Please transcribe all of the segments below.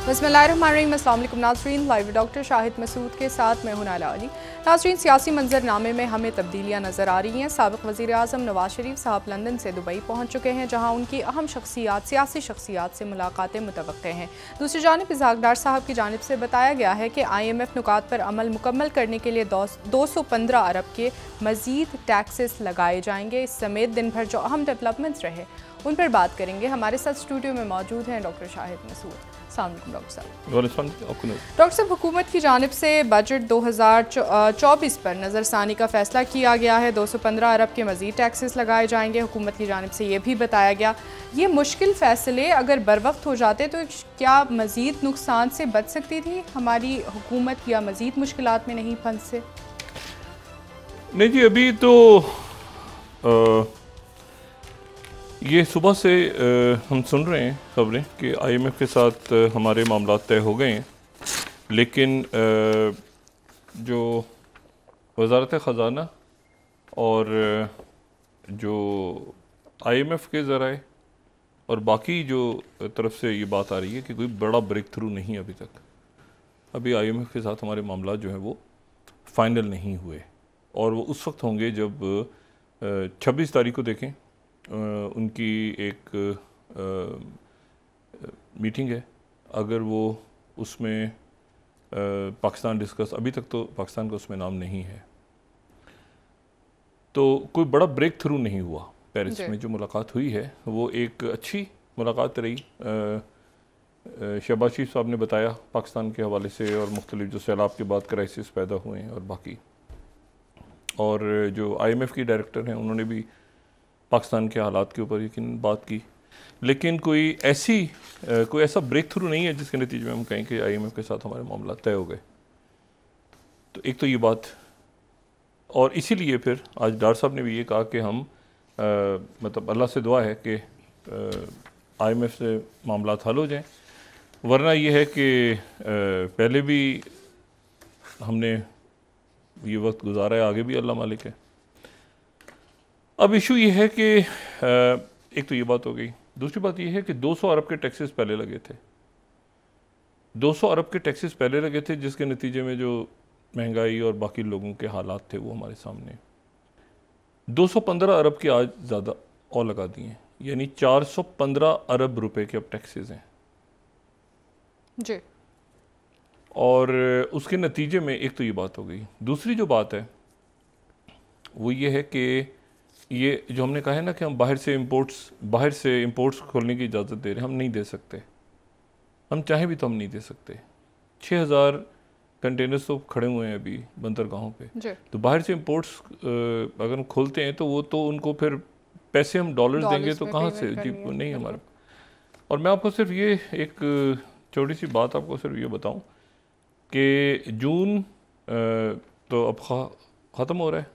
बिस्मिल्लाहिर्रहमानिर्रहीम। अस्सलाम वालेकुम नाज़रीन, लाइव डॉक्टर शाहिद मसूद के साथ मैं हूं नाला अली। नाज़रीन, सियासी मंजरनामे में हमें तब्दीलियाँ नज़र आ रही हैं। साबिक़ वज़ीर आज़म नवाज शरीफ साहब लंदन से दुबई पहुँच चुके हैं, जहाँ उनकी अहम सियासी शख्सियात से मुलाकातें मुतवक्के हैं। दूसरी जानिब इसहाक डार साहब की जानिब से बताया गया है कि IMF नुकात पर अमल मुकम्मल करने के लिए 215 अरब के मज़ीद टैक्सेस लगाए जाएंगे। इस समेत दिन भर जो अहम डेवलपमेंट्स रहे उन पर बात करेंगे। हमारे साथ स्टूडियो में मौजूद हैं डॉक्टर शाहिद मसूद। डॉक्टर साहब, हुकूमत की जानिब से बजट 2024 पर नज़रसानी का फैसला किया गया है। 215 अरब के मज़ीद टैक्सेस लगाए जाएंगे। हुकूमत की जानिब से ये भी बताया गया, ये मुश्किल फ़ैसले अगर बर वक्त हो जाते तो क्या मज़ीद नुकसान से बच सकती थी हमारी हुकूमत, या मज़ीद मुश्किलात में नहीं फंसे? नहीं जी, अभी तो ये सुबह से हम सुन रहे हैं खबरें कि IMF के साथ हमारे मामला तय हो गए हैं, लेकिन जो वज़ारत ख़ज़ाना और जो IMF के ज़राए और बाकी जो तरफ से ये बात आ रही है कि कोई बड़ा ब्रेक थ्रू नहीं अभी तक। अभी IMF के साथ हमारे मामला जो है वो फाइनल नहीं हुए, और वो उस वक्त होंगे जब 26 तारीख को देखें उनकी एक मीटिंग है। अगर वो उसमें पाकिस्तान डिस्कस, अभी तक तो पाकिस्तान का उसमें नाम नहीं है, तो कोई बड़ा ब्रेक थ्रू नहीं हुआ। पेरिस में जो मुलाकात हुई है वो एक अच्छी मुलाकात रही। शहबाज शरीफ साहब ने बताया पाकिस्तान के हवाले से, और मुख्तलिफ जो सैलाब के बाद क्राइसिस पैदा हुए हैं और बाकी, और जो IMF की डायरेक्टर हैं उन्होंने भी पाकिस्तान के हालात के ऊपर यकीन बात की। लेकिन कोई ऐसा ब्रेक थ्रू नहीं है जिसके नतीजे में हम कहें कि IMF के साथ हमारे मामला तय हो गए। तो एक तो ये बात, और इसीलिए फिर आज डार साहब ने भी ये कहा कि हम मतलब अल्लाह से दुआ है कि IMF से मामला हल हो जाएं, वरना ये है कि पहले भी हमने ये वक्त गुजारा है, आगे भी अल्लाह मालिक है। अब इशू ये है कि एक तो ये बात हो गई, दूसरी बात ये है कि 200 अरब के टैक्सेस पहले लगे थे। 200 अरब के टैक्सेस पहले लगे थे, जिसके नतीजे में जो महंगाई और बाकी लोगों के हालात थे वो हमारे सामने। 215 अरब के आज ज़्यादा और लगा दिए हैं, यानी 415 अरब रुपए के अब टैक्सेस हैं जी। और उसके नतीजे में एक तो ये बात हो गई। दूसरी जो बात है वो ये है कि ये जो हमने कहा है ना कि हम बाहर से इंपोर्ट्स खोलने की इजाज़त दे रहे हैं, हम नहीं दे सकते। हम चाहें भी तो हम नहीं दे सकते। 6000 कंटेनर्स तो खड़े हुए हैं अभी बंदरगाहों पे, तो बाहर से इंपोर्ट्स अगर हम खोलते हैं तो वो तो उनको फिर पैसे हम डॉलर्स देंगे तो कहाँ से जी, नहीं हमारा। और मैं आपको सिर्फ ये एक छोटी सी बात आपको सिर्फ ये बताऊं कि जून तो अब ख़त्म हो रहा है,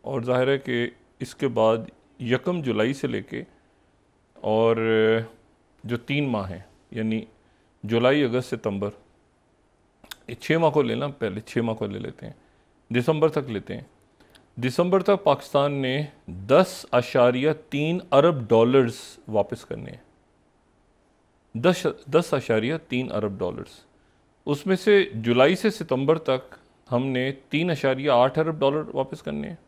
और ज़ाहिर है कि इसके बाद 1 जुलाई से लेके और जो 3 माह हैं, यानी जुलाई, अगस्त, सितंबर, 6 माह को लेना, पहले 6 माह को ले लेते हैं, दिसंबर तक लेते हैं। दिसंबर तक पाकिस्तान ने 10.3 अरब डॉलर्स वापस करने हैं। 10.3 अरब डॉलर्स। उसमें से जुलाई से सितंबर तक हमने 3.8 अरब डॉलर वापस करने हैं,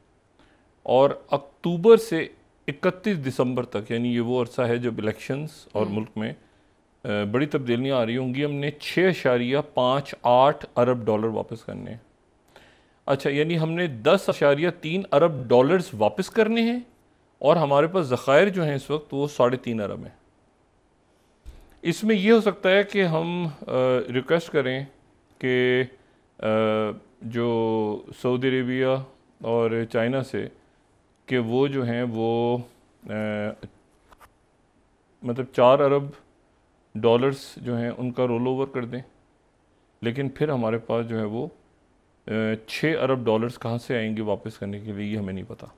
और अक्टूबर से 31 दिसंबर तक, यानी ये वो अरसा है जब इलेक्शंस और मुल्क में बड़ी तब्दीलियाँ आ रही होंगी, हमने 6.58 अरब डॉलर वापस करने हैं। अच्छा, यानी हमने 10.3 अरब डॉलर्स वापस करने हैं, और हमारे पास ज़खायर जो हैं इस वक्त वो 3.5 अरब हैं। इसमें यह हो सकता है कि हम रिक्वेस्ट करें कि जो सऊदी अरेबिया और चाइना से कि वो जो हैं वो मतलब 4 अरब डॉलर्स जो हैं उनका रोल ओवर कर दें, लेकिन फिर हमारे पास जो है वो 6 अरब डॉलर्स कहाँ से आएंगे वापस करने के लिए, ये हमें नहीं पता।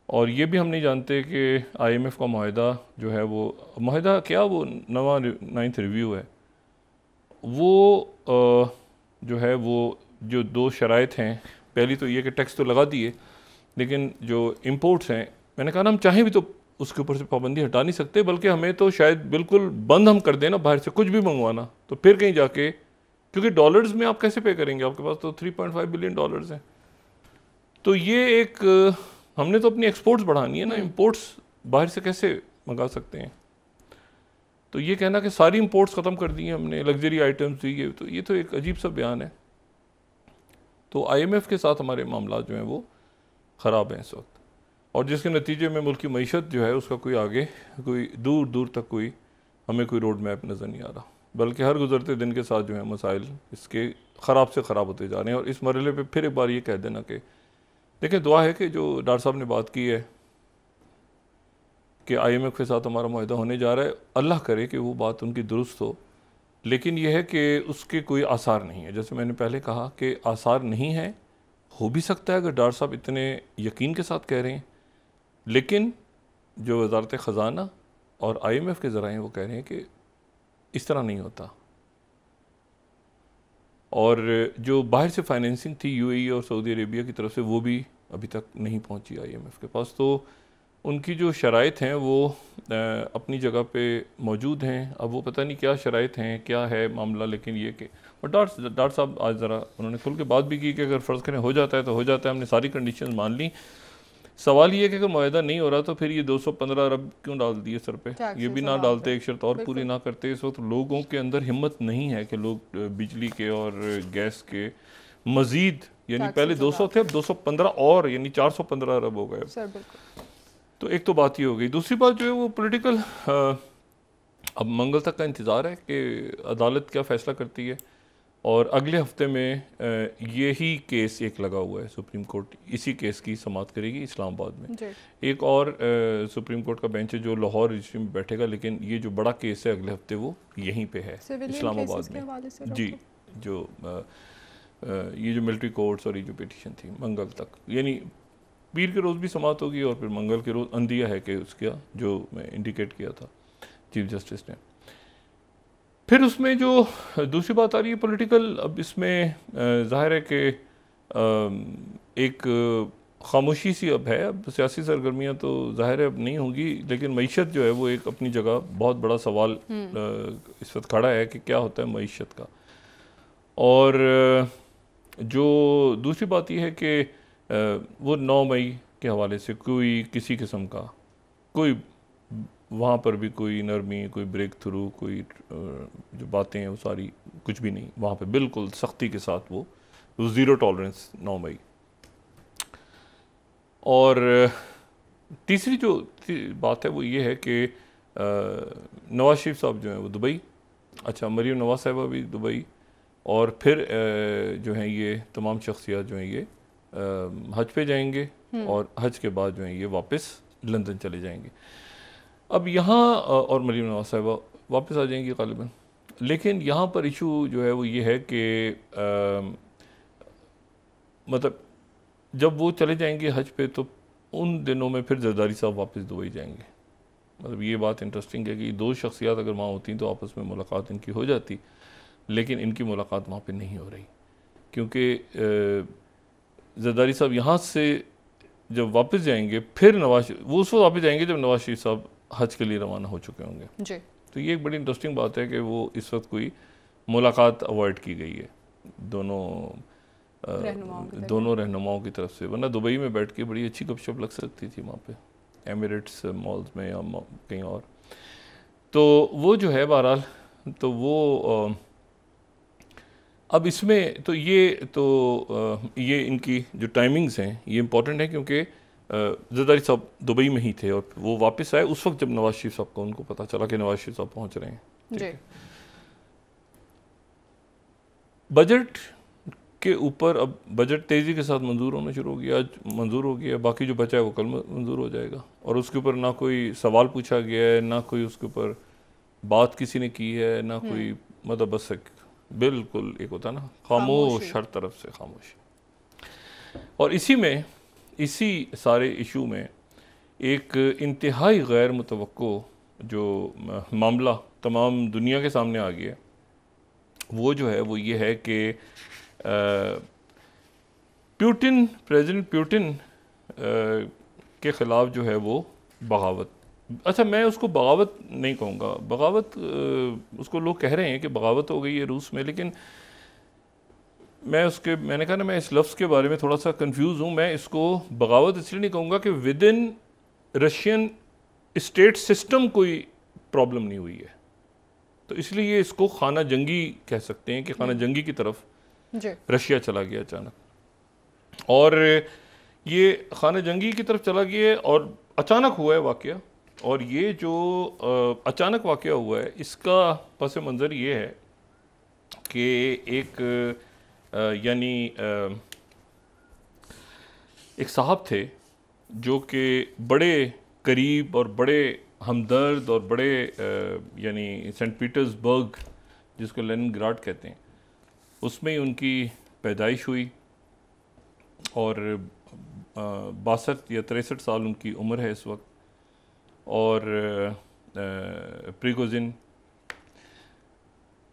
और ये भी हम नहीं जानते कि IMF का माहिदा जो है वो माहिदा क्या, वो नवा 9th रिव्यू है, वो जो है वो जो 2 शराइत हैं, पहली तो ये कि टैक्स तो लगा दिए, लेकिन जो इंपोर्ट्स हैं, मैंने कहा ना हम चाहें भी तो उसके ऊपर से पाबंदी हटा नहीं सकते, बल्कि हमें तो शायद बिल्कुल बंद हम कर दें ना बाहर से कुछ भी मंगवाना, तो फिर कहीं जाके, क्योंकि डॉलर्स में आप कैसे पे करेंगे, आपके पास तो 3.5 बिलियन डॉलर्स हैं। तो ये एक हमने तो अपनी एक्सपोर्ट्स बढ़ानी है ना, इंपोर्ट्स बाहर से कैसे मंगा सकते हैं। तो ये कहना कि सारी इंपोर्ट्स ख़त्म कर दी हैं हमने, लग्जरी आइटम्स दी, तो ये तो एक अजीब सा बयान है। तो IMF के साथ हमारे मामला जो हैं वो ख़राब हैं इस वक्त, और जिसके नतीजे में मुल्क की मईशत जो है उसका कोई आगे, कोई दूर दूर तक कोई हमें कोई रोड मैप नज़र नहीं आ रहा, बल्कि हर गुजरते दिन के साथ जो है मसाइल इसके ख़राब से ख़राब होते जा रहे हैं। और इस मरहले पे फिर एक बार ये कह देना कि देखिए, दुआ है कि जो डॉक्टर साहब ने बात की है कि IMF के साथ हमारा मुआहदा होने जा रहा है, अल्लाह करे कि वो बात उनकी दुरुस्त हो, लेकिन यह है कि उसके कोई आसार नहीं है। जैसे मैंने पहले कहा कि आसार नहीं है, हो भी सकता है अगर डॉक्टर साहब इतने यकीन के साथ कह रहे हैं, लेकिन जो वजारत ख़जाना और IMF के ज़राए वो कह रहे हैं कि इस तरह नहीं होता। और जो बाहर से फाइनेंसिंग थी UAE और सऊदी अरेबिया की तरफ से, वो भी अभी तक नहीं पहुंची IMF के पास। तो उनकी जो शराइत हैं वो अपनी जगह पे मौजूद हैं। अब वो पता नहीं क्या शराइत हैं, क्या है मामला, लेकिन ये कि और डॉक्टर साहब आज ज़रा उन्होंने खुल के बात भी की कि अगर फ़र्ज़ करें हो जाता है तो हो जाता है, हमने सारी कंडीशन मान ली। सवाल ये है कि अगर मुआहदा नहीं हो रहा तो फिर ये 215 अरब क्यों डाल दिए सर पे, ये भी ना डालते, एक शर्त और पूरी ना करते। इस वक्त लोगों के अंदर हिम्मत नहीं है कि लोग बिजली के और गैस के मज़ीद, यानी पहले 200 थे अब 215 और, यानी 415 अरब हो गए। तो एक तो बात ये हो गई। दूसरी बात जो है वो पॉलिटिकल, अब मंगल तक का इंतज़ार है कि अदालत क्या फ़ैसला करती है, और अगले हफ्ते में यही केस एक लगा हुआ है, सुप्रीम कोर्ट इसी केस की समाअत करेगी इस्लामाबाद में। एक और सुप्रीम कोर्ट का बेंच है जो लाहौर रजिस्ट्री में बैठेगा, लेकिन ये जो बड़ा केस है अगले हफ्ते वो यहीं पे है इस्लामाबाद में। जी, जो ये जो मिलिट्री कोर्ट्स और ये जो पिटीशन थी मंगल तक, यानी पीर के रोज़ भी समाअत होगी और फिर मंगल के रोज़ अंदिया है कि उसका जो मैं इंडिकेट किया था चीफ जस्टिस ने। फिर उसमें जो दूसरी बात आ रही है पॉलिटिकल, अब इसमें ज़ाहिर है कि एक खामोशी सी अब है। अब सियासी सरगर्मियाँ तो ज़ाहिर है अब नहीं होंगी, लेकिन मईशत जो है वो एक अपनी जगह बहुत बड़ा सवाल इस वक्त खड़ा है कि क्या होता है मईशत का। और जो दूसरी बात यह है कि वो 9 मई के हवाले से कोई किसी किस्म का कोई वहाँ पर भी कोई नरमी, कोई ब्रेक थ्रू, कोई जो बातें हैं वो सारी कुछ भी नहीं, वहाँ पे बिल्कुल सख्ती के साथ वो ज़ीरो टॉलरेंस 9 मई। और तीसरी जो बात है वो ये है कि नवाज शरीफ साहब जो हैं वो दुबई, अच्छा मरीम नवाज साहिबा भी दुबई, और फिर जो हैं ये तमाम शख्सियात जो हैं ये हज पे जाएंगे, और हज के बाद जो हैं ये वापस लंदन चले जाएंगे। अब यहाँ और मरीम नवाज साहिबा वापस आ जाएंगी ग़ालिबन, लेकिन यहाँ पर इशू जो है वो ये है कि मतलब जब वो चले जाएंगे हज पे तो उन दिनों में फिर जरदारी साहब वापस दुबई जाएंगे। मतलब ये बात इंटरेस्टिंग है कि दो शख्सियात अगर वहाँ होती तो आपस में मुलाकात इनकी हो जाती, लेकिन इनकी मुलाकात वहाँ पे नहीं हो रही, क्योंकि जरदारी साहब यहाँ से जब वापस जाएंगे फिर वो उस वक्त वापस जाएंगे जब नवाज शरीफ साहब हज के लिए रवाना हो चुके होंगे जी। तो ये एक बड़ी इंटरेस्टिंग बात है कि वो इस वक्त कोई मुलाकात अवॉइड की गई है दोनों रहनुमाओं की तरफ से, वरना दुबई में बैठ के बड़ी अच्छी गपशप लग सकती थी वहाँ पे एमिरेट्स मॉल्स में या कहीं और। तो वो जो है बहरहाल, तो वो अब इसमें तो ये इनकी जो टाइमिंग्स हैं ये इम्पॉर्टेंट है, क्योंकि जरदारी साहब दुबई में ही थे और वो वापस आए उस वक्त जब नवाज शरीफ साहब को उनको पता चला कि नवाज शरीफ साहब पहुँच रहे हैं। जी। बजट के ऊपर अब बजट तेज़ी के साथ मंजूर होना शुरू हो गया, आज मंजूर हो गया, बाकी जो बचा है वो कल मंजूर हो जाएगा, और उसके ऊपर ना कोई सवाल पूछा गया है, ना कोई उसके ऊपर बात किसी ने की है, ना कोई, मतलब बस बिल्कुल एक होता ना खामोश, हर तरफ से खामोशी। और इसी सारे इशू में एक इंतहाई गैर मुतवक्को जो मामला तमाम दुनिया के सामने आ गया, वो जो है वो ये है कि प्रेसिडेंट प्यूटिन के ख़िलाफ़ जो है वो बगावत अच्छा, मैं उसको बगावत नहीं कहूँगा। बगावत उसको लोग कह रहे हैं कि बगावत हो गई है रूस में, लेकिन मैंने कहा ना, मैं इस लफ्ज़ के बारे में थोड़ा सा कंफ्यूज हूँ। मैं इसको बगावत इसलिए नहीं कहूँगा कि with in Russian state system कोई प्रॉब्लम नहीं हुई है, तो इसलिए इसको खाना जंगी कह सकते हैं कि खाना जंगी की तरफ रशिया चला गया अचानक। और ये खाना जंगी की तरफ चला गया और अचानक हुआ है वाक़या। और ये जो अचानक वाक़या हुआ है, इसका पस मंज़र ये है कि एक यानी एक साहब थे जो कि बड़े करीब और बड़े हमदर्द और बड़े यानी सेंट पीटर्सबर्ग, जिसको लेनिनग्राड कहते हैं, उसमें ही उनकी पैदाइश हुई। और 62 या 63 साल उनकी उम्र है इस वक्त। और प्रिगोजिन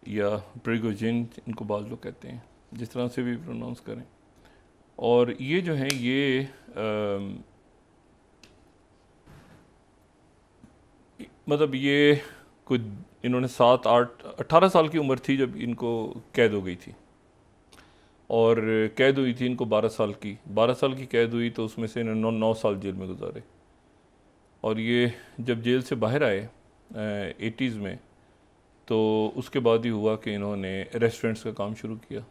या प्रिगोजिन इनको बाज़ लोग कहते हैं, जिस तरह से भी प्रोनाउंस करें। और ये जो हैं ये मतलब ये कुछ इन्होंने 18 साल की उम्र थी जब इनको कैद हो गई थी। और कैद हुई थी इनको 12 साल की कैद हुई, तो उसमें से इन्होंने 9 साल जेल में गुजारे। और ये जब जेल से बाहर आए 80s में, तो उसके बाद ही हुआ कि इन्होंने रेस्टोरेंट्स का काम शुरू किया।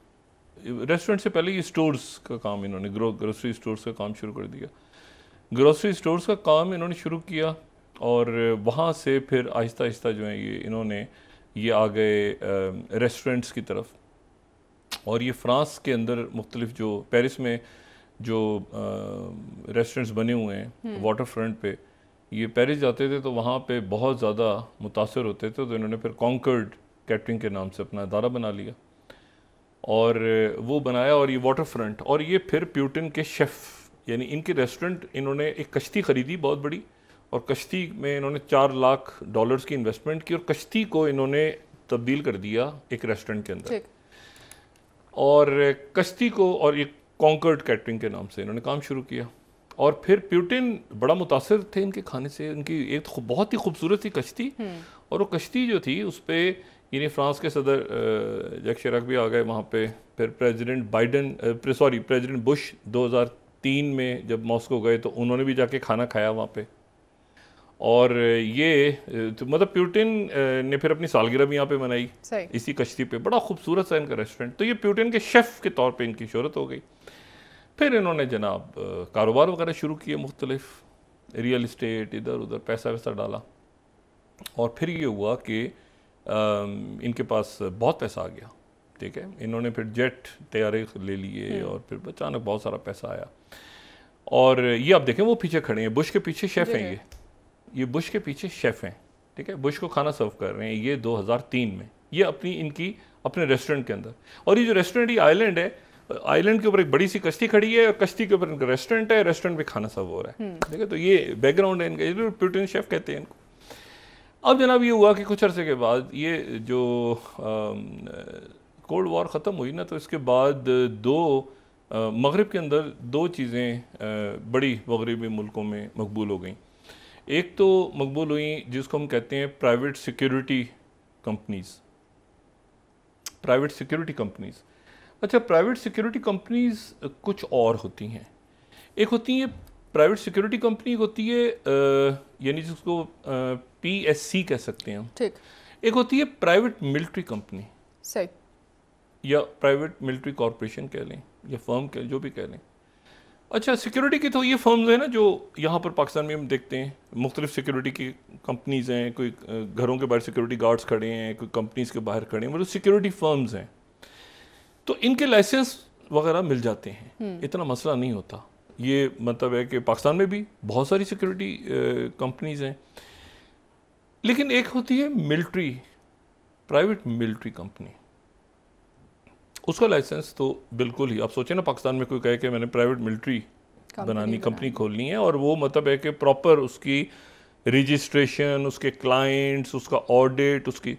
रेस्टोरेंट से पहले ये स्टोर्स का काम इन्होंने ग्रोसरी स्टोर्स का काम शुरू कर दिया। ग्रोसरी स्टोर्स का काम इन्होंने शुरू किया और वहाँ से फिर आहिस्ता आहिस्ता जो है ये आ गए रेस्टोरेंट्स की तरफ। और ये फ़्रांस के अंदर मुख्तलिफ जो पेरिस में जो रेस्टोरेंट्स बने हुए हैं वाटर फ्रंट पे, ये पेरिस जाते थे तो वहाँ पे बहुत ज़्यादा मुतासर होते थे, तो इन्होंने फिर कॉन्कर्ड कैटरिंग के नाम से अपना अदारा बना लिया और वो बनाया। और ये वाटर फ्रंट, और ये फिर प्यूटिन के शेफ़, यानी इनके रेस्टोरेंट, इन्होंने एक कश्ती ख़रीदी बहुत बड़ी, और कश्ती में इन्होंने $4 लाख की इन्वेस्टमेंट की, और कश्ती को इन्होंने तब्दील कर दिया एक रेस्टोरेंट के अंदर। और कश्ती को और एक कॉन्कर्ड कैटरिंग के नाम से इन्होंने काम शुरू किया। और फिर प्यूटिन बड़ा मुतासर थे इनके खाने से। उनकी एक बहुत ही खूबसूरत सी कश्ती, और वो कश्ती जो थी उस पर यानी फ्रांस के सदर जैक शिराक भी आ गए वहाँ पे। फिर प्रेसिडेंट बुश 2003 में जब मॉस्को गए तो उन्होंने भी जाके खाना खाया वहाँ पे। और ये तो मतलब प्यूटिन ने फिर अपनी सालगिरह भी यहाँ पे मनाई इसी कश्ती पे। बड़ा खूबसूरत सा इनका रेस्टोरेंट। तो ये प्यूटिन के शेफ़ के तौर पे इनकी शोहरत हो गई। फिर इन्होंने जनाब कारोबार वगैरह शुरू किए, मुख्तलिफ रियल इस्टेट, इधर उधर पैसा वैसा डाला। और फिर ये हुआ कि इनके पास बहुत पैसा आ गया, ठीक है। इन्होंने फिर जेट तैयारे ले लिए और फिर अचानक बहुत सारा पैसा आया। और ये आप देखें वो पीछे खड़े हैं, बुश के पीछे शेफ़ हैं ये बुश के पीछे शेफ़ हैं, ठीक है। बुश को खाना सर्व कर रहे हैं ये 2003 में, ये अपने रेस्टोरेंट के अंदर। और ये जो रेस्टोरेंट, ये आइलैंड है, आइलैंड के ऊपर एक बड़ी सी कश्ती खड़ी है और कश्ती के ऊपर इनका रेस्टोरेंट है, रेस्टोरेंट पे खाना सर्व हो रहा है, ठीक है। तो ये बैकग्राउंड है इनका, ये प्यूटिन शेफ़ कहते हैं इनको। अब जनाब ये हुआ कि कुछ अरसे के बाद ये जो कोल्ड वॉर ख़त्म हुई ना, तो इसके बाद मगरिब के अंदर दो चीज़ें बड़ी मगरबी मुल्कों में मकबूल हो गई। एक तो मकबूल हुई जिसको हम कहते हैं प्राइवेट सिक्योरिटी कंपनीज़। अच्छा, प्राइवेट सिक्योरिटी कंपनीज़ कुछ और होती हैं। एक होती है प्राइवेट सिक्योरिटी कंपनी, होती है यानी जिसको PSC कह सकते हैं हम, ठीक। एक होती है प्राइवेट मिलिट्री कंपनी, सही, या प्राइवेट मिलिट्री कॉरपोरेशन कह लें या फर्म कह, जो भी कह लें। अच्छा, सिक्योरिटी की तो ये फर्म्स हैं ना जो यहाँ पर पाकिस्तान में हम देखते हैं, मुख्तलिफ सिक्योरिटी की कंपनीज़ हैं। कोई घरों के बाहर सिक्योरिटी गार्ड्स खड़े हैं, कोई कंपनीज़ के बाहर खड़े हैं, मतलब सिक्योरिटी फर्म्स हैं। तो इनके लाइसेंस वगैरह मिल जाते हैं, इतना मसला नहीं होता। ये मतलब है कि पाकिस्तान में भी बहुत सारी सिक्योरिटी कंपनीज़ हैं। लेकिन एक होती है मिलिट्री, प्राइवेट मिलिट्री कंपनी, उसका लाइसेंस तो बिल्कुल ही, आप सोचें ना पाकिस्तान में कोई कहे कि मैंने प्राइवेट मिलिट्री कंपनी खोलनी है, और वो मतलब है कि प्रॉपर उसकी रजिस्ट्रेशन, उसके क्लाइंट्स, उसका ऑडिट, उसकी,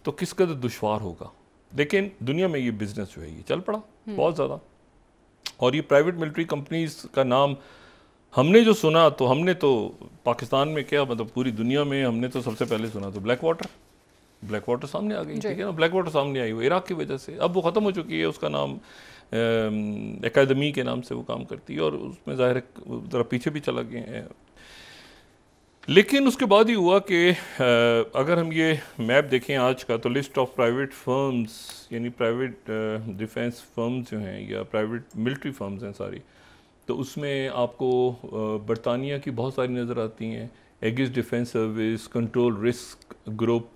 तो किस कदर दुश्वार होगा। लेकिन दुनिया में ये बिज़नेस जो है ये चल पड़ा बहुत ज़्यादा। और ये प्राइवेट मिलिट्री कंपनीज़ का नाम हमने जो सुना तो हमने तो पाकिस्तान में क्या मतलब पूरी दुनिया में हमने तो सबसे पहले सुना तो ब्लैक वाटर सामने आ गई, ठीक है ना। ब्लैक वाटर सामने आई वो इराक की वजह से, अब वो ख़त्म हो चुकी है, उसका नाम एकेडमी के नाम से वो काम करती है और उसमें ज़ाहिर है ज़रा पीछे भी चला गए हैं। लेकिन उसके बाद ही हुआ कि अगर हम ये मैप देखें आज का, तो लिस्ट ऑफ प्राइवेट फर्म्स यानी प्राइवेट डिफेंस फर्म्स जो हैं या प्राइवेट मिलिट्री फर्म्स हैं सारी, तो उसमें आपको बरतानिया की बहुत सारी नज़र आती हैं, Agassiz defence service, control risk group,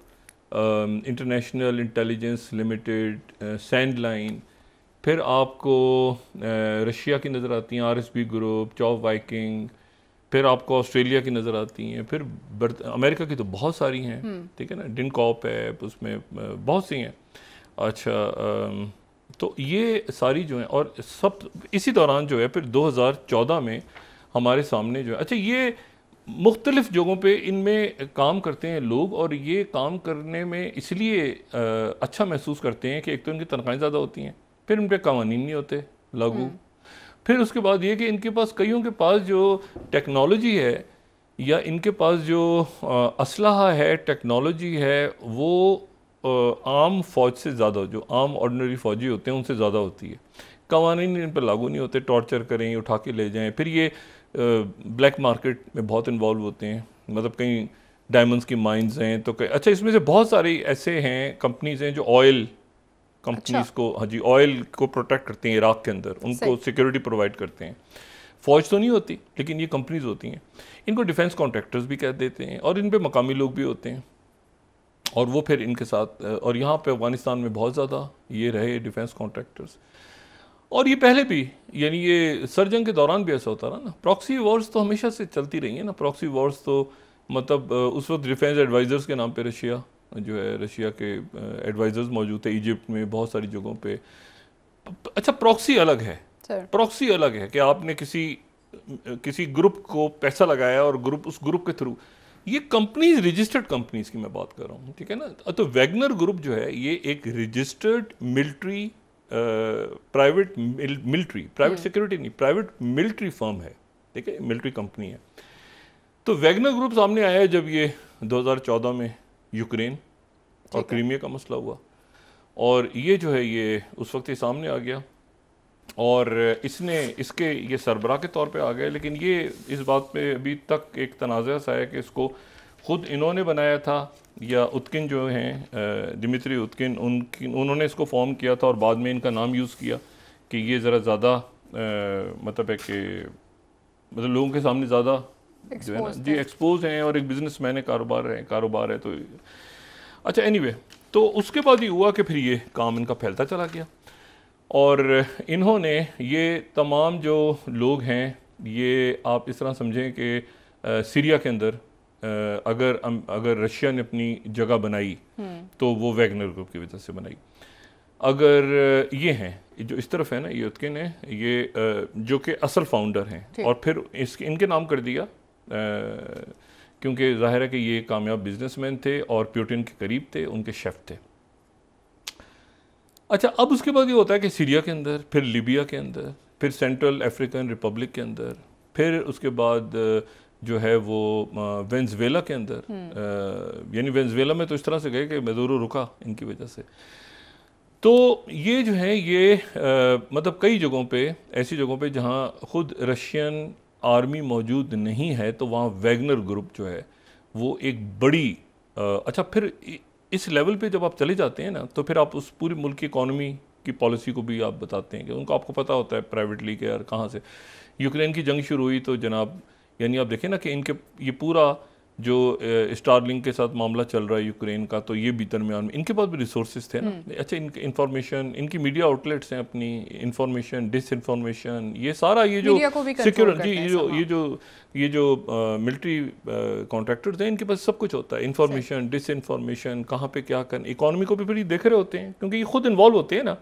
international intelligence limited, sand line, फिर आपको रशिया की नज़र आती हैं, RSB ग्रुप, चॉप वाइकिंग, फिर आपको ऑस्ट्रेलिया की नज़र आती हैं, फिर अमेरिका की तो बहुत सारी हैं, ठीक है ना, डिनकॉप है उसमें, बहुत सी हैं। अच्छा, तो ये सारी जो हैं और सब इसी दौरान जो है फिर 2014 में हमारे सामने जो है, अच्छा ये मुख्तलिफ जगहों पे इनमें काम करते हैं लोग और ये काम करने में इसलिए अच्छा महसूस करते हैं कि एक तो इनकी तनख्वाहें ज़्यादा होती हैं, फिर इन पर कानून नहीं होते लागू, फिर उसके बाद ये कि इनके पास कईयों के पास जो टेक्नोलॉजी है या इनके पास जो असलहा है, टेक्नोलॉजी है, वो आम फ़ौज से ज़्यादा, जो आम ऑर्डिनरी फ़ौजी होते हैं उनसे ज़्यादा होती है। कवानीन इन पर लागू नहीं होते, टॉर्चर करें, उठा के ले जाएं, फिर ये ब्लैक मार्केट में बहुत इन्वॉल्व होते हैं, मतलब कहीं डायमंड्स की माइंस हैं तो कहीं, अच्छा इसमें से बहुत सारे ऐसे हैं कंपनीज हैं जो ऑयल कंपनीज को, हाँ जी, ऑयल को प्रोटेक्ट करते हैं इराक के अंदर, उनको सिक्योरिटी प्रोवाइड करते हैं। फ़ौज तो नहीं होती लेकिन ये कंपनीज होती हैं, इनको डिफेंस कॉन्ट्रैक्टर्स भी कह देते हैं और इन पे मकामी लोग भी होते हैं और वो फिर इनके साथ, और यहाँ पे अफगानिस्तान में बहुत ज़्यादा ये रहे डिफेंस कॉन्ट्रैक्टर्स, और ये पहले भी, यानी ये सरजंग के दौरान भी ऐसा होता रहा ना। प्रॉक्सी वॉर्स तो हमेशा से चलती रही है ना, प्रॉक्सी वॉर्स तो मतलब उस वक्त डिफेंस एडवाइज़र्स के नाम पे रशिया जो है, रशिया के एडवाइज़र्स मौजूद थे इजिप्ट में, बहुत सारी जगहों पे। अच्छा, प्रॉक्सी अलग है, प्रॉक्सी अलग है कि आपने किसी ग्रुप को पैसा लगाया और उस ग्रुप के थ्रू, ये कंपनीज, रजिस्टर्ड कंपनीज की मैं बात कर रहा हूँ, ठीक है ना। तो वैगनर ग्रुप जो है ये एक रजिस्टर्ड मिलिट्री प्राइवेट सिक्योरिटी नहीं, प्राइवेट मिलिट्री फर्म है, ठीक है, मिलिट्री कंपनी है। तो वैगनर ग्रुप सामने आया है जब ये 2014 में यूक्रेन और क्रीमिया का मसला हुआ, और ये जो है ये उस वक्त ये सामने आ गया और इसके ये सरबराह के तौर पे आ गए। लेकिन ये इस बात पे अभी तक एक तनाज़ा सा है कि इसको खुद इन्होंने बनाया था या उत्किन जो हैं, दिमित्री उत्किन, उन्होंने इसको फॉर्म किया था और बाद में इनका नाम यूज़ किया कि ये ज़रा ज़्यादा मतलब है कि मतलब लोगों के सामने ज़्यादा जो है ना जी एक्सपोज हैं और एक बिजनेसमैन है, कारोबार है। तो अच्छा, एनीवे, तो उसके बाद ही हुआ कि फिर ये काम इनका फैलता चला गया और इन्होंने ये तमाम जो लोग हैं, ये आप इस तरह समझें कि सीरिया के अंदर अगर रशिया ने अपनी जगह बनाई तो वो वैगनर ग्रुप की वजह से बनाई। अगर ये हैं जो इस तरफ है ना, ये उत्किन है, ये जो कि असल फाउंडर हैं और फिर इनके नाम कर दिया क्योंकि जाहिर है कि ये कामयाब बिजनेसमैन थे और पुतिन के करीब थे, उनके शेफ थे। अच्छा, अब उसके बाद ये होता है कि सीरिया के अंदर, फिर लीबिया के अंदर, फिर सेंट्रल अफ्रीकन रिपब्लिक के अंदर, फिर उसके बाद जो है वो वेनेजुएला के अंदर, यानी वेनेजुएला में तो इस तरह से गए कि मदुरो रुका इनकी वजह से। तो ये जो है ये मतलब कई जगहों पे, ऐसी जगहों पे जहाँ खुद रशियन आर्मी मौजूद नहीं है, तो वहाँ वैगनर ग्रुप जो है वो एक बड़ी अच्छा, फिर इस लेवल पे जब आप चले जाते हैं ना, तो फिर आप उस पूरे मुल्क की इकॉनमी की पॉलिसी को भी आप बताते हैं कि उनको, आपको पता होता है प्राइवेटली कि यार कहाँ से यूक्रेन की जंग शुरू हुई, तो जनाब यानी आप देखें ना कि इनके ये पूरा जो स्टारलिंक के साथ मामला चल रहा है यूक्रेन का, तो ये भी दरमियान में इनके पास भी रिसोर्सेज थे ना। अच्छा, इनके इंफॉर्मेशन, इनकी मीडिया आउटलेट्स हैं अपनी, इंफॉर्मेशन, डिसइंफॉर्मेशन, ये सारा ये जो सिक्योरिटी, ये जो मिलिट्री कॉन्ट्रैक्टर्स हैं, इनके पास सब कुछ होता है, इंफॉर्मेशन, डिसइंफॉर्मेशन, कहाँ पे क्या करना, इकॉनमी को भी फिर देख रहे होते हैं क्योंकि ये खुद इन्वॉल्व होते हैं ना,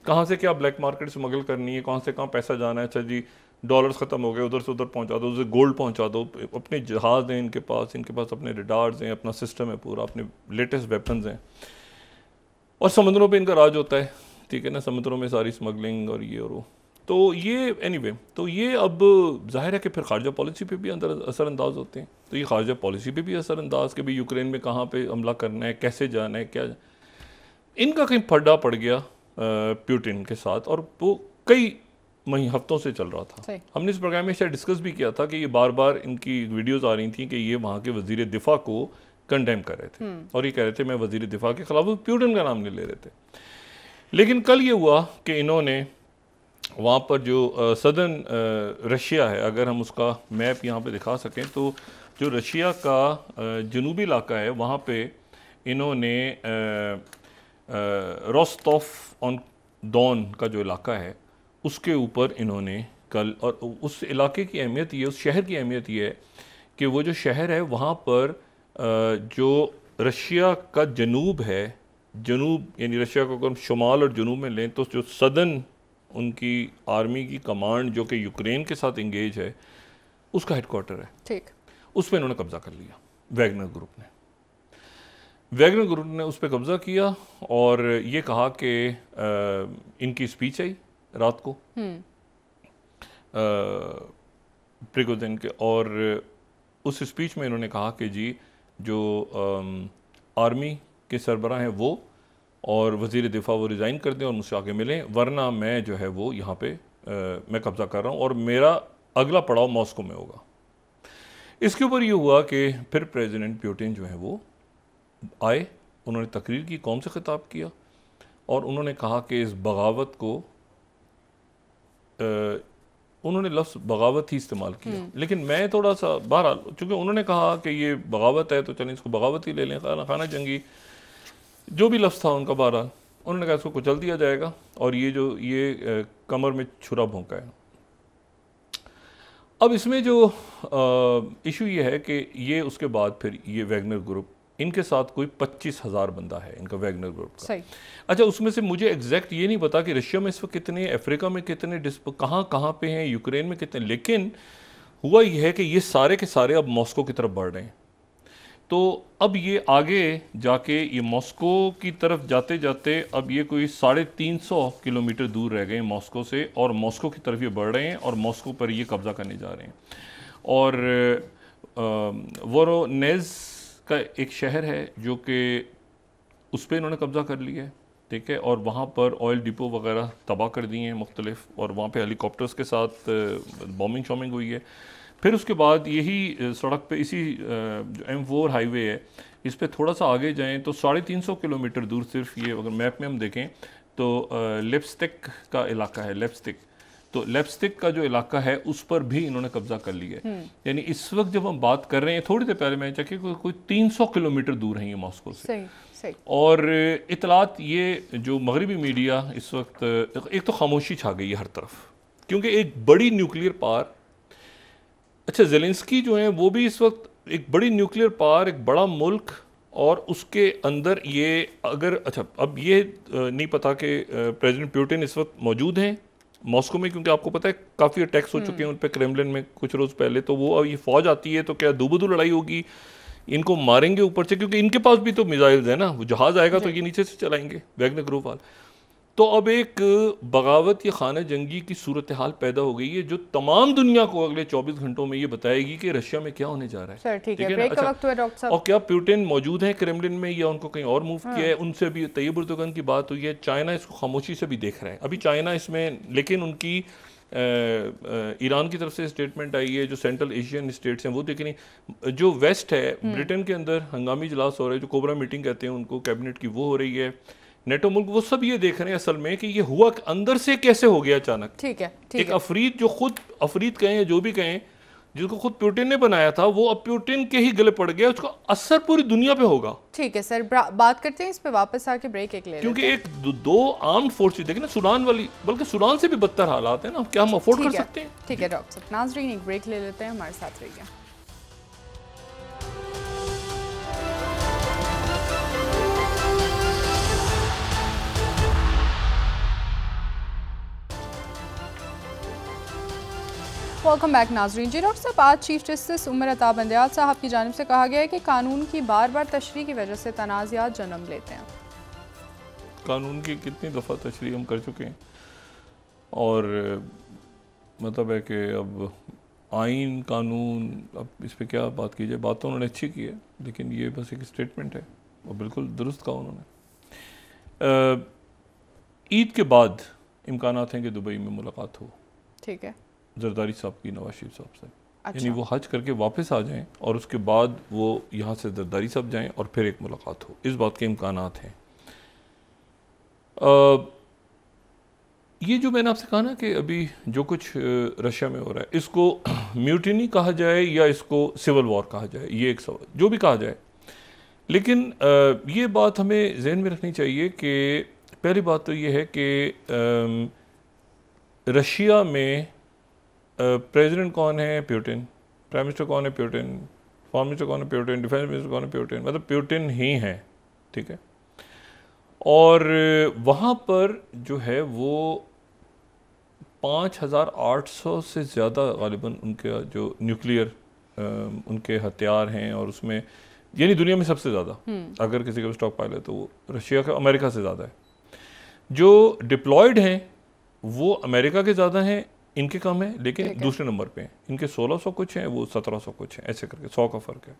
कहाँ से क्या ब्लैक मार्केट स्मगल करनी है, कहाँ से कहाँ पैसा जाना है। अच्छा जी, डॉलर्स ख़त्म हो गए, उधर से उधर पहुंचा दो, उधर गोल्ड पहुंचा दो, अपने जहाज़ हैं इनके पास अपने रडार्स हैं, अपना सिस्टम है पूरा, अपने लेटेस्ट वेपन्स हैं, और समुद्रों पे इनका राज होता है, ठीक है ना, समुद्रों में सारी स्मगलिंग और ये और वो। तो ये एनीवे तो ये अब जाहिर है कि फिर खारजा पॉलिसी पे भी अंदर असरअंदाज होते हैं। तो ये खारजा पॉलिसी पे भी असरअंदाज कि भाई यूक्रेन में कहाँ पे हमला करना है, कैसे जाना है, क्या इनका कहीं फड्डा पड़ गया प्यूटिन के साथ, और वो कई हफ्तों से चल रहा था। हमने इस प्रोग्राम में शायद डिस्कस भी किया था कि ये बार बार इनकी वीडियोस आ रही थी कि ये वहाँ के वजीर दिफा को कंडेम कर रहे थे और ये कह रहे थे मैं वजीर दिफा के खिलाफ, प्यूटिन का नाम नहीं ले रहे थे। लेकिन कल ये हुआ कि इन्होंने वहाँ पर जो सदर्न रशिया है, अगर हम उसका मैप यहाँ पे दिखा सकें, तो जो रशिया का जनूबी इलाका है वहाँ पे इन्होंने रोस्टोफ ऑन डॉन का जो इलाका है उसके ऊपर इन्होंने कल, और उस इलाके की अहमियत ये, उस शहर की अहमियत ये है कि वो जो शहर है वहाँ पर जो रशिया का जनूब है, जनूब यानी रशिया को अगर हम शुमाल और जनूब में लें तो जो सदर्न उनकी आर्मी की कमांड जो कि यूक्रेन के साथ इंगेज है उसका हेडक्वार्टर है, ठीक, उस पर इन्होंने कब्जा कर लिया। वैगनर ग्रुप ने उस पर कब्जा किया और ये कहा कि इनकी स्पीच आई रात को प्रिगोजिन के, और उस स्पीच में इन्होंने कहा कि जी जो आर्मी के सरबराह हैं वो और वज़ीर दिफा वो रिज़ाइन कर दें और मुझसे आगे मिलें, वरना मैं जो है वो यहाँ पे मैं कब्ज़ा कर रहा हूँ और मेरा अगला पड़ाव मॉस्को में होगा। इसके ऊपर ये हुआ कि फिर प्रेसिडेंट पुतिन जो है वो आए, उन्होंने तकरीर की, कौम से खिताब किया और उन्होंने कहा कि इस बगावत को उन्होंने लफ्ज़ बगावत ही इस्तेमाल किया, लेकिन मैं थोड़ा सा बहरहाल, चूँकि उन्होंने कहा कि ये बगावत है तो चलें इसको बगावत ही ले लें, खाना जंगी जो भी लफ्ज़ था उनका, बहरहाल उन्होंने कहा इसको कुचल दिया जाएगा और ये जो ये कमर में छुरा भोंका है। अब इसमें जो इशू ये है कि ये उसके बाद फिर ये वैगनर ग्रुप, इनके साथ कोई 25,000 बंदा है इनका वैगनर ग्रुप का। सही। अच्छा, उसमें से मुझे एग्जैक्ट ये नहीं पता कि रशिया में इस वक्त कितने, अफ्रीका में कितने, कहाँ पे हैं, यूक्रेन में कितने, लेकिन हुआ ये है कि ये सारे के सारे अब मॉस्को की तरफ बढ़ रहे हैं। तो अब ये आगे जाके ये मॉस्को की तरफ जाते जाते अब ये कोई 350 किलोमीटर दूर रह गए मॉस्को से, और मॉस्को की तरफ ये बढ़ रहे हैं और मॉस्को पर ये कब्ज़ा करने जा रहे हैं। और वोरोनेज़ का एक शहर है जो कि उस पर इन्होंने कब्ज़ा कर लिया है, ठीक है, और वहाँ पर ऑयल डिपो वगैरह तबाह कर दिए हैं मुख्तलिफ, और वहाँ पे हेलीकॉप्टर्स के साथ बॉम्बिंग शॉमिंग हुई है। फिर उसके बाद यही सड़क पे इसी जो M4 हाईवे है इस पे थोड़ा सा आगे जाएं तो 350 किलोमीटर दूर, सिर्फ ये अगर मैप में हम देखें तो लेप्स्टिक का इलाका है, लेप्स्टिक, तो लेप्स्टिक का जो इलाका है उस पर भी इन्होंने कब्जा कर लिया है। यानी इस वक्त जब हम बात कर रहे हैं, थोड़ी देर पहले मैं चेक कोई 300 किलोमीटर दूर है ये मॉस्को से। सही, सही। और इतलात ये जो मगरबी मीडिया इस वक्त, एक तो खामोशी छा गई है हर तरफ, क्योंकि एक बड़ी न्यूक्लियर पावर, अच्छा ज़ेलेंस्की जो है वो भी इस वक्त एक बड़ी न्यूक्लियर पावर, एक बड़ा मुल्क, और उसके अंदर ये अगर, अच्छा अब ये नहीं पता कि प्रेसिडेंट पुतिन इस वक्त मौजूद हैं मॉस्को में, क्योंकि आपको पता है काफ़ी अटैक्स हो चुके हैं उन पर क्रेमलिन में कुछ रोज़ पहले, तो वो अब ये फ़ौज आती है तो क्या दूबदू लड़ाई होगी, इनको मारेंगे ऊपर से, क्योंकि इनके पास भी तो मिसाइल्स है ना, वो जहाज़ आएगा तो ये नीचे से चलाएंगे वैगनर ग्रुप वाले। तो अब एक बगावत या खाना जंगी की सूरत हाल पैदा हो गई है जो तमाम दुनिया को अगले 24 घंटों में ये बताएगी कि रशिया में क्या होने जा रहा है। सर ठीक है, ब्रेक का वक्त हुआ डॉक्टर साहब। और क्या पुतिन मौजूद है क्रेमलिन में या उनको कहीं और मूव किया है? उनसे भी तैयब एर्दोगन की बात हुई है, चाइना इसको खामोशी से भी देख रहा है अभी चाइना इसमें, लेकिन उनकी ईरान की तरफ से स्टेटमेंट आई है, जो सेंट्रल एशियन स्टेट्स हैं वो देख नहीं, जो वेस्ट है ब्रिटेन के अंदर हंगामी इजलास हो रहे हैं, जो कोबरा मीटिंग कहते हैं उनको, कैबिनेट की, वो हो रही है, नेटो मुल्क, वो सब ये देख रहे हैं असल में कि ये हुआ अंदर से कैसे हो गया अचानक। ठीक है, एक अफरीद, जो खुद अफरीद कहें या जो भी कहें, जिसको खुद पुतिन ने बनाया था, वो अब पुतिन के ही गले पड़ गया, उसका असर पूरी दुनिया पे होगा। ठीक है सर, बात करते हैं इस पे वापस आके, ब्रेक एक ले, क्योंकि एक दो आर्म्ड फोर्सेस देखें ना, सूडान वाली, बल्कि सूडान से भी बदतर हालात है ना, क्या हम अफोर्ड कर सकते हैं? ठीक है डॉक्टर साहब, नाज़रीन एक ब्रेक ले लेते हैं, हमारे साथ रहिए। वेलकम बैक नाजरीन। जी डॉक्टर साहब, आज चीफ जस्टिस उमर अता बंदयाल साहब की जानिब से कहा गया है कि कानून की बार बार तशरीह की वजह से तनाज़ात जन्म लेते हैं। कानून की कितनी दफ़ा तशरीह हम कर चुके हैं, और मतलब है कि अब आइन कानून, अब इस पे क्या बात की जाए, बात तो उन्होंने अच्छी की है, लेकिन ये बस एक स्टेटमेंट है और बिल्कुल दुरुस्त कहा उन्होंने। ईद के बाद इम्कानात हैं कि दुबई में मुलाकात हो, ठीक है, जरदारी साहब की नवाज शरीफ साहब से। अच्छा। यानी वो हज करके वापस आ जाएं और उसके बाद वो यहाँ से जरदारी साहब जाएं और फिर एक मुलाकात हो, इस बात के इम्कानात हैं। ये जो मैंने आपसे कहा ना कि अभी जो कुछ रशिया में हो रहा है, इसको म्यूटिनी कहा जाए या इसको सिविल वॉर कहा जाए, ये एक सवाल, जो भी कहा जाए, लेकिन ये बात हमें जहन में रखनी चाहिए कि पहली बात तो ये है कि रशिया में प्रेसिडेंट कौन है? प्यूटिन। प्राइम मिनिस्टर कौन है? प्यूटिन। फॉरेन मिनिस्टर कौन है? प्यूटिन। डिफेंस मिनिस्टर कौन है? प्यूटिन। मतलब प्यूटिन ही है, ठीक है। और वहाँ पर जो है वो 5800 से ज़्यादा गालिबन उनके जो न्यूक्लियर उनके हथियार हैं, और उसमें यानी दुनिया में सबसे ज़्यादा, अगर किसी का स्टॉक पाइल है तो वो रशिया का, अमेरिका से ज़्यादा है। जो डिप्लॉयड हैं वो अमेरिका के ज़्यादा हैं, इनके कम है, लेकिन दूसरे नंबर पे हैं। इनके 1600 कुछ हैं, वो 1700 कुछ हैं, ऐसे करके 100 का फ़र्क है।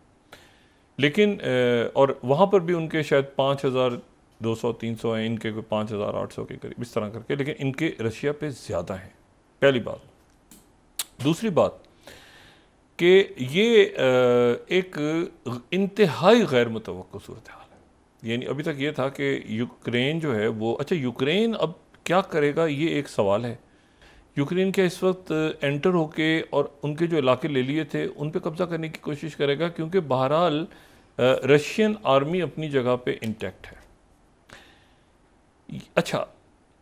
लेकिन और वहाँ पर भी उनके शायद 5200-300 हैं, इनके कोई 5800 के करीब, इस तरह करके, लेकिन इनके रशिया पे ज़्यादा हैं, पहली बात। दूसरी बात कि ये एक इंतहाई गैर मुतवक्को सूरत हाल है। यानी अभी तक ये था कि यूक्रेन जो है वो, अच्छा यूक्रेन अब क्या करेगा, ये एक सवाल है। यूक्रेन क्या इस वक्त एंटर होके और उनके जो इलाके ले लिए थे उन पे कब्ज़ा करने की कोशिश करेगा? क्योंकि बहरहाल रशियन आर्मी अपनी जगह पे इंटैक्ट है। अच्छा,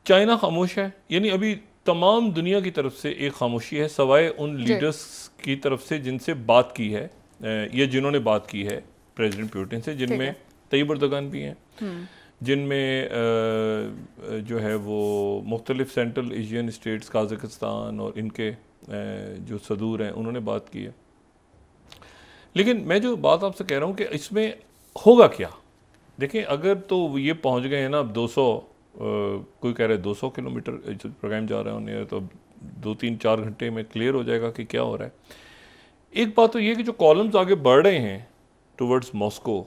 चाइना खामोश है, यानी अभी तमाम दुनिया की तरफ से एक खामोशी है, सवाए उन लीडर्स की तरफ से जिनसे बात की है या जिन्होंने बात की है प्रेसिडेंट पुतिन से, जिनमें तैयब एर्दोगान भी हैं, जिनमें जो है वो मुख्तलिफ सेंट्रल एशियन स्टेट्स, काज़ाकिस्तान और इनके जो सदूर हैं, उन्होंने बात की है। लेकिन मैं जो बात आपसे कह रहा हूँ कि इसमें होगा क्या? देखें, अगर तो ये पहुँच गए हैं ना, अब 200 कोई कह रहे 200 किलोमीटर प्रोग्राम जा रहे होने, तो 2-3-4 घंटे में क्लियर हो जाएगा कि क्या हो रहा है। एक बात तो ये कि जो कॉलम्स आगे बढ़ रहे हैं टुवर्ड्स मॉस्को,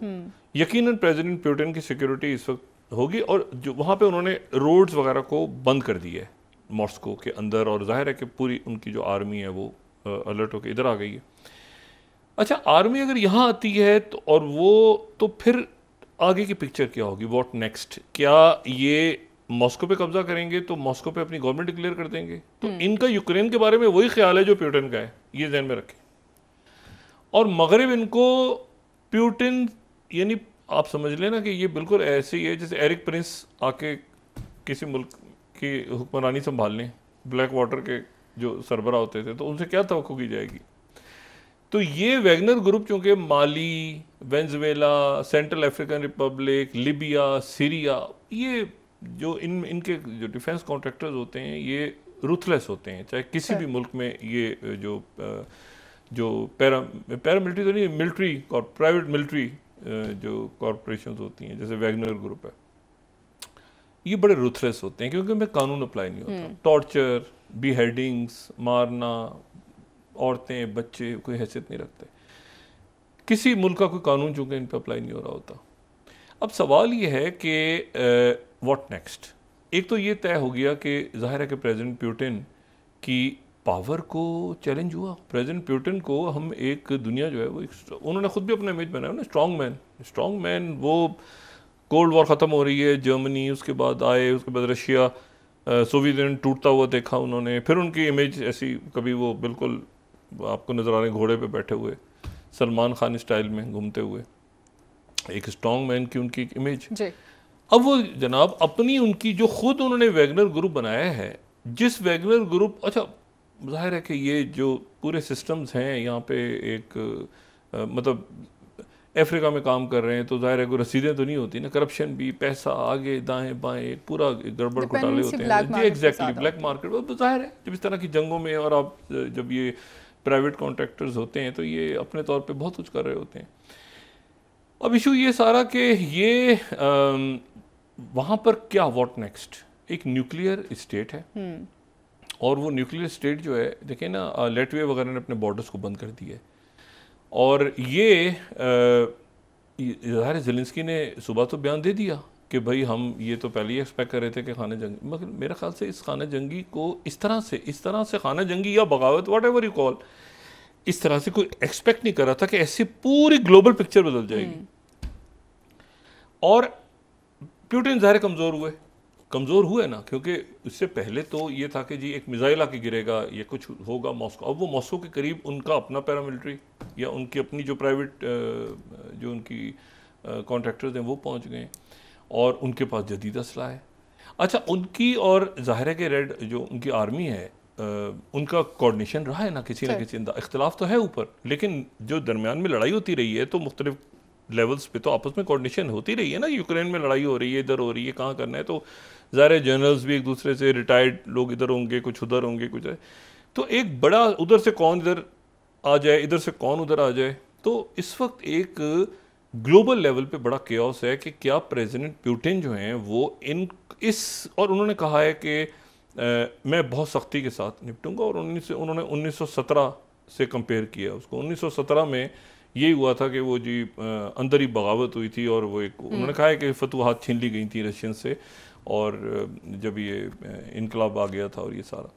यकीनन प्रेसिडेंट पुतिन की सिक्योरिटी इस वक्त होगी, और जो वहाँ पे उन्होंने रोड्स वगैरह को बंद कर दिए है मॉस्को के अंदर, और जाहिर है कि पूरी उनकी जो आर्मी है वो अलर्ट होकर इधर आ गई है। अच्छा, आर्मी अगर यहाँ आती है तो, और वो तो फिर आगे की पिक्चर क्या होगी? What next? क्या ये मॉस्को पे कब्जा करेंगे तो मॉस्को पे अपनी गवर्नमेंट डिक्लेयर कर देंगे? तो इनका यूक्रेन के बारे में वही ख्याल है जो पुतिन का है, ये ध्यान में रखें। और मगरिब इनको पुतिन, यानी आप समझ लेना कि ये बिल्कुल ऐसे ही है जैसे एरिक प्रिंस आके किसी मुल्क की हुक्मरानी संभाल लें, ब्लैक वाटर के जो सरबराह होते थे, तो उनसे क्या तवक्को की जाएगी? तो ये वैगनर ग्रुप चूँकि Mali, Venezuela, Central African Republic, Libya, Syria, ये जो इनके जो डिफेंस कॉन्ट्रैक्टर्स होते हैं ये रूथलेस होते हैं, चाहे किसी भी मुल्क में ये जो पैरामिलिट्री तो नहीं, मिलिट्री और प्राइवेट मिलिट्री जो कॉरपोरेशंस होती हैं, जैसे वैगनर ग्रुप है, ये बड़े रूथलेस होते हैं क्योंकि उनमें कानून अप्लाई नहीं होता। टॉर्चर, बीहेडिंग्स, मारना, औरतें, बच्चे कोई हैसियत नहीं रखते। किसी मुल्क का कोई कानून चूँकि इन पर अप्लाई नहीं हो रहा होता। अब सवाल ये है कि व्हाट नेक्स्ट? एक तो ये तय हो गया कि जाहिर है कि प्रेसिडेंट पुतिन की पावर को चैलेंज हुआ। प्रेसिडेंट पुतिन को हम एक दुनिया जो है वो, उन्होंने खुद भी अपना इमेज बनाया ना, स्ट्रॉन्ग मैन। वो कोल्ड वॉर ख़त्म हो रही है, जर्मनी उसके बाद आए, उसके बाद रशिया, सोवियत यूनियन टूटता हुआ देखा उन्होंने, फिर उनकी इमेज ऐसी, कभी वो बिल्कुल आपको नज़र आ रहे हैं घोड़े पे बैठे हुए, सलमान खान स्टाइल में घूमते हुए, एक स्ट्रॉन्ग मैन की उनकी इमेज। अब वो जनाब अपनी उनकी जो खुद उन्होंने वैगनर ग्रुप बनाया है, जिस वैगनर ग्रुप, अच्छा जाहिर है कि ये जो पूरे सिस्टम्स हैं यहाँ पे एक मतलब अफ्रीका में काम कर रहे हैं, तो जाहिर है कोई रसीदें तो नहीं होती ना, करप्शन भी, पैसा आगे दाएं बाएं, पूरा गड़बड़ घोटाले होते हैं जी, एग्जैक्टली ब्लैक मार्केट। जाहिर है जब इस तरह की जंगों में और आप जब ये प्राइवेट कॉन्ट्रैक्टर्स होते हैं तो ये अपने तौर पे बहुत कुछ कर रहे होते हैं। अब इशू ये सारा कि ये वहाँ पर क्या व्हाट नेक्स्ट? एक न्यूक्लियर स्टेट है, और वो न्यूक्लियर स्टेट जो है, देखिए ना, लेटवे वगैरह ने अपने बॉर्डर्स को बंद कर दिया है। और ये ज़ाहिर ज़ेलेंस्की ने सुबह तो बयान दे दिया कि भाई हम ये तो पहले ही एक्सपेक्ट कर रहे थे कि खाना जंगी, मगर मेरे ख्याल से इस खाना जंगी को इस तरह से खाना जंगी या बगावत, वट एवर यू कॉल, इस तरह से कोई एक्सपेक्ट नहीं कर रहा था कि ऐसे पूरी ग्लोबल पिक्चर बदल जाएगी। और पुतिन ज़ाहिर कमज़ोर हुए ना, क्योंकि इससे पहले तो ये था कि जी एक मिसाइल आके गिरेगा, ये कुछ होगा मॉस्को। अब वो मॉस्को के करीब उनका अपना पैरामिलिट्री या उनकी अपनी जो प्राइवेट जो उनकी कॉन्ट्रैक्टर्स हैं वो पहुंच गए, और उनके पास जदीद असला है। अच्छा, उनकी और ज़ाहिर है कि रेड जो उनकी आर्मी है, उनका कोऑर्डिनेशन रहा है ना किसी इख्तलाफ तो है ऊपर, लेकिन जो दरमियान में लड़ाई होती रही है तो मुख्तलिफ लेवल्स पे तो आपस में कोऑर्डिनेशन होती रही है ना। यूक्रेन में लड़ाई हो रही है, इधर हो रही है, कहाँ करना है, तो ज़ाहिर जनरल्स भी एक दूसरे से, रिटायर्ड लोग इधर होंगे, कुछ उधर होंगे, कुछ है, तो एक बड़ा उधर से कौन इधर आ जाए, इधर से कौन उधर आ जाए। तो इस वक्त एक ग्लोबल लेवल पे बड़ा केओस है कि क्या प्रेसिडेंट पुतिन जो हैं वो और उन्होंने कहा है कि मैं बहुत सख्ती के साथ निपटूंगा, और उन्होंने 1917 से कंपेयर किया उसको। 1917 में यही हुआ था कि वो जी अंदर ही बगावत हुई थी, और वो एक उन्होंने कहा है कि फतूहात छीन ली गई थी रशियन से, और जब ये इनकलाब आ गया था और ये सारा।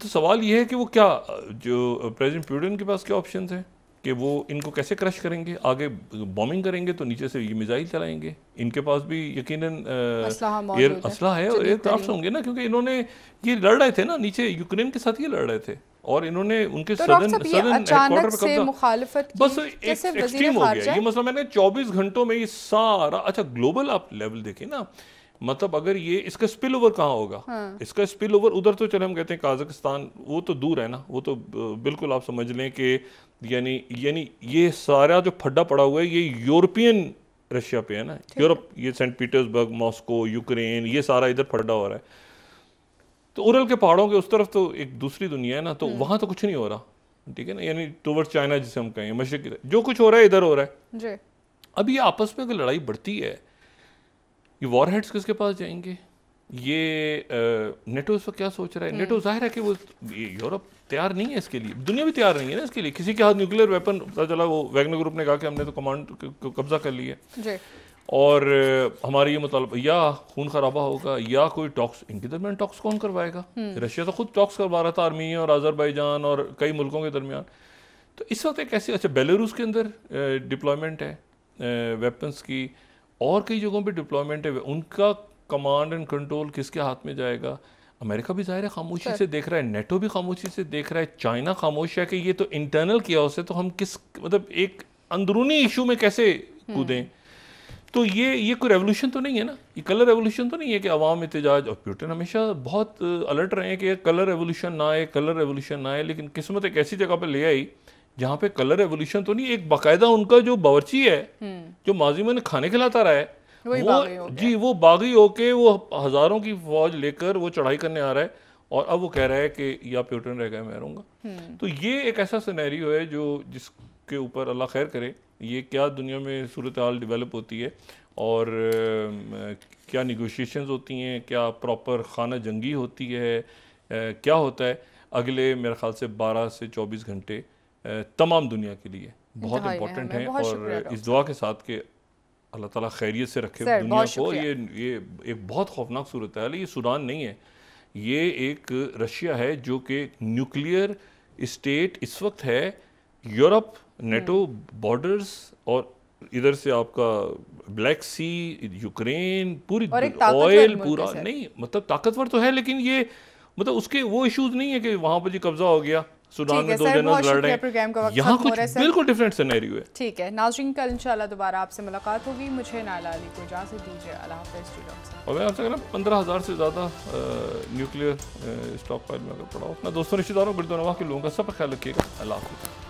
तो सवाल ये है कि वो क्या, जो प्रेसिडेंट पुतिन के पास क्या ऑप्शंस हैं कि वो इनको कैसे क्रश करेंगे। आगे बॉम्बिंग करेंगे तो नीचे से ये मिसाइल चलाएंगे, इनके पास भी यकीनन असला है और एयरक्राफ्ट होंगे ना, क्योंकि इन्होंने ये लड़ रहे थे ना नीचे, यूक्रेन के साथ ये लड़ रहे थे, और इन्होंने उनके सदन हेडक्वार्टर पे कब्जा, बस एक्सट्रीम हो गया ये मसला। मैंने 24 घंटों में ये सारा, अच्छा ग्लोबल आप लेवल देखें ना, मतलब अगर ये इसका स्पिल ओवर कहाँ होगा। हाँ। इसका स्पिल ओवर उधर तो चले हम कहते हैं काजाकिस्तान, वो तो दूर है ना, वो तो बिल्कुल आप समझ लें कि यानी ये सारा जो फड्डा पड़ा हुआ है ये यूरोपियन रशिया पे है ना, यूरोप, ये सेंट पीटर्सबर्ग, मॉस्को, यूक्रेन, ये सारा इधर फड्डा हो रहा है। तो उरल के पहाड़ों के उस तरफ तो एक दूसरी दुनिया है ना, तो वहाँ तो कुछ नहीं हो रहा, ठीक है ना, यानी टूवर्ड्स चाइना जिसे हम कहें, मशरक, जो कुछ हो रहा है इधर हो रहा है। अब ये आपस में अगर लड़ाई बढ़ती है, ये वॉर हेड्स किसके पास जाएंगे, ये नेटो इस वक्त क्या सोच रहा है। नेटो जाहिर है कि वो यूरोप तैयार नहीं है इसके लिए, दुनिया भी तैयार नहीं है ना इसके लिए। किसी के हाथ न्यूक्लियर वेपन, पता चला वो वैगनर ग्रुप ने कहा कि हमने तो कमांड कब्जा कर लिया, और हमारी ये मुतालबा या खून खराबा होगा या कोई टॉक्स, इनके दरमियान टॉक्स कौन करवाएगा। रशिया तो खुद टॉक्स करवा रहा था आर्मीनिया और अजरबैजान और कई मुल्कों के दरमियान। तो इस वक्त एक ऐसी, अच्छा बेलारूस के अंदर डिप्लॉयमेंट है वेपन्स की, और कई जगहों पे डिप्लॉयमेंट है, उनका कमांड एंड कंट्रोल किसके हाथ में जाएगा। अमेरिका भी जाहिर है खामोशी से देख रहा है, नेटो भी खामोशी से देख रहा है, चाइना खामोश है कि ये तो इंटरनल कियाओस है, तो हम किस, मतलब एक अंदरूनी इशू में कैसे कूदें। तो ये कोई रेवोल्यूशन तो नहीं है ना, ये कलर रेवोल्यूशन तो नहीं है कि अवाम एहतजाज, और पुतिन हमेशा बहुत अलर्ट रहे हैं कि कलर रेवोल्यूशन ना आए, कलर रेवोल्यूशन ना आए, लेकिन किस्मत एक ऐसी जगह पर ले आई जहाँ पे कलर रेवोल्यूशन तो नहीं, एक बाकायदा उनका जो बावर्ची है जो माजी में खाने खिलाता रहा है, वो बागी होके वो हजारों की फौज लेकर वो चढ़ाई करने आ रहा है, और अब वो कह रहा है कि या पुतिन रह गया मैं रहूँगा। तो ये एक ऐसा सिनेरियो है जो जिसके ऊपर अल्लाह खैर करे, ये क्या दुनिया में सूरत हाल डेवलप होती है, और क्या निगोशिएशंस होती हैं, क्या प्रॉपर खाना जंगी होती है, क्या होता है अगले मेरे ख्याल से 12 से 24 घंटे तमाम दुनिया के लिए बहुत इम्पोर्टेंट हैं। और इस दुआ के साथ कि अल्लाह ताला खैरियत से रखे दुनिया को। ये एक बहुत खौफनाक सूरत है, ये सूडान नहीं है, ये एक रशिया है जो कि न्यूक्लियर स्टेट इस वक्त है। यूरोप, नेटो बॉर्डर्स, और इधर से आपका ब्लैक सी, यूक्रेन, पूरी ऑयल पूरा नहीं, मतलब ताकतवर तो है, लेकिन ये मतलब उसके वो इश्यूज नहीं है कि वहाँ पर जी कब्जा हो गया, सूडान में 2 जनरल लड़ रहे हैं, यहाँ कुछ बिल्कुल डिफरेंट सिनेरियो है। ठीक है नाज़रीन, कल इंशाल्लाह दोबारा आपसे मुलाकात होगी। मुझे नाइला अली को इजाज़त दीजिए, अल्लाह हाफ़िज़। और मैं आपसे कहना 15,000 से ज़्यादा न्यूक्लियर स्टॉक फाइल में अगर पड़ा हो, अपना दोस्तों रिश्तेदारों बड़ी दुनिया के लोगों का सब ख्याल रखिएगा। अल्लाह हाफ़िज़।